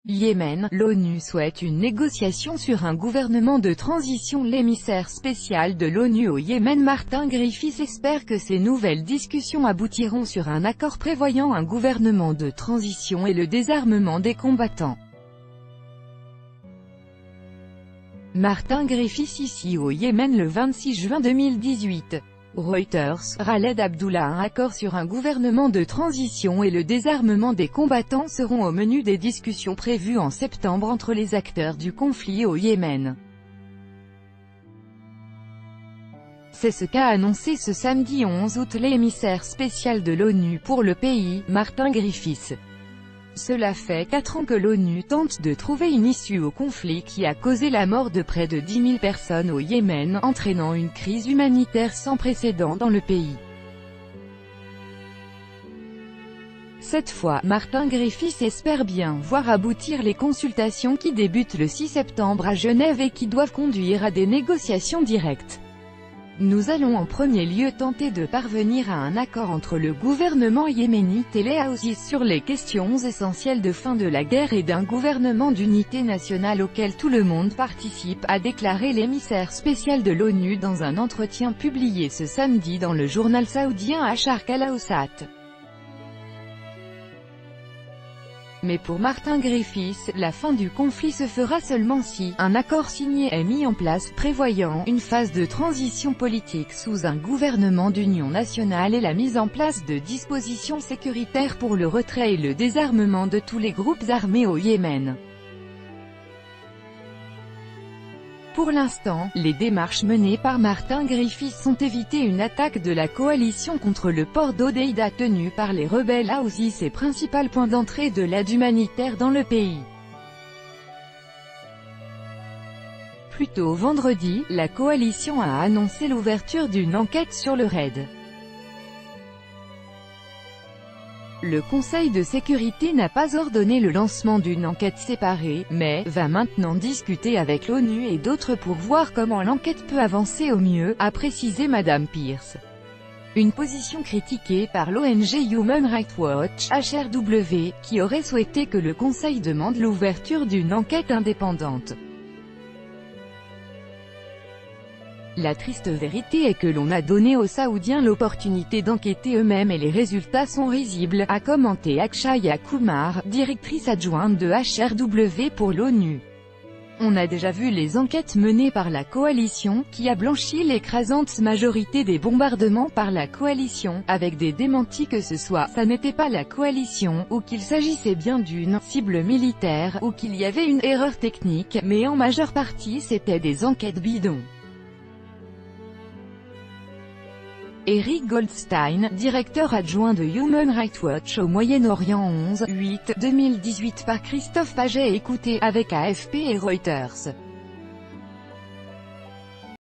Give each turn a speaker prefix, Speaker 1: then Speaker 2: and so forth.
Speaker 1: Yémen, l'ONU souhaite une négociation sur un gouvernement de transition. L'émissaire spécial de l'ONU au Yémen Martin Griffiths espère que ces nouvelles discussions aboutiront sur un accord prévoyant un gouvernement de transition et le désarmement des combattants. Martin Griffiths ici au Yémen le 26 juin 2018. Reuters, Khaled Abdullah. Un accord sur un gouvernement de transition et le désarmement des combattants seront au menu des discussions prévues en septembre entre les acteurs du conflit au Yémen. C'est ce qu'a annoncé ce samedi 11 août l'émissaire spécial de l'ONU pour le pays, Martin Griffiths. Cela fait 4 ans que l'ONU tente de trouver une issue au conflit qui a causé la mort de près de 10 000 personnes au Yémen, entraînant une crise humanitaire sans précédent dans le pays. Cette fois, Martin Griffiths espère bien voir aboutir les consultations qui débutent le 6 septembre à Genève et qui doivent conduire à des négociations directes. Nous allons en premier lieu tenter de parvenir à un accord entre le gouvernement yéménite et les Houthis sur les questions essentielles de fin de la guerre et d'un gouvernement d'unité nationale auquel tout le monde participe, a déclaré l'émissaire spécial de l'ONU dans un entretien publié ce samedi dans le journal saoudien Asharq al-Awsat. Mais pour Martin Griffiths, la fin du conflit se fera seulement si un accord signé est mis en place, prévoyant une phase de transition politique sous un gouvernement d'union nationale et la mise en place de dispositions sécuritaires pour le retrait et le désarmement de tous les groupes armés au Yémen. Pour l'instant, les démarches menées par Martin Griffiths ont évité une attaque de la coalition contre le port d'Hodeïda tenu par les rebelles Houthis, ses principal point d'entrée de l'aide humanitaire dans le pays. Plus tôt vendredi, la coalition a annoncé l'ouverture d'une enquête sur le raid. Le Conseil de sécurité n'a pas ordonné le lancement d'une enquête séparée, mais va maintenant discuter avec l'ONU et d'autres pour voir comment l'enquête peut avancer au mieux, a précisé Madame Pierce. Une position critiquée par l'ONG Human Rights Watch, HRW, qui aurait souhaité que le Conseil demande l'ouverture d'une enquête indépendante. La triste vérité est que l'on a donné aux Saoudiens l'opportunité d'enquêter eux-mêmes et les résultats sont risibles, a commenté Akshaya Kumar, directrice adjointe de HRW pour l'ONU. On a déjà vu les enquêtes menées par la coalition, qui a blanchi l'écrasante majorité des bombardements par la coalition, avec des démentis que ce soit ça n'était pas la coalition, ou qu'il s'agissait bien d'une cible militaire, ou qu'il y avait une erreur technique, mais en majeure partie c'était des enquêtes bidons. Eric Goldstein, directeur adjoint de Human Rights Watch au Moyen-Orient 11/8/2018 par Christophe Paget écouté avec AFP et Reuters.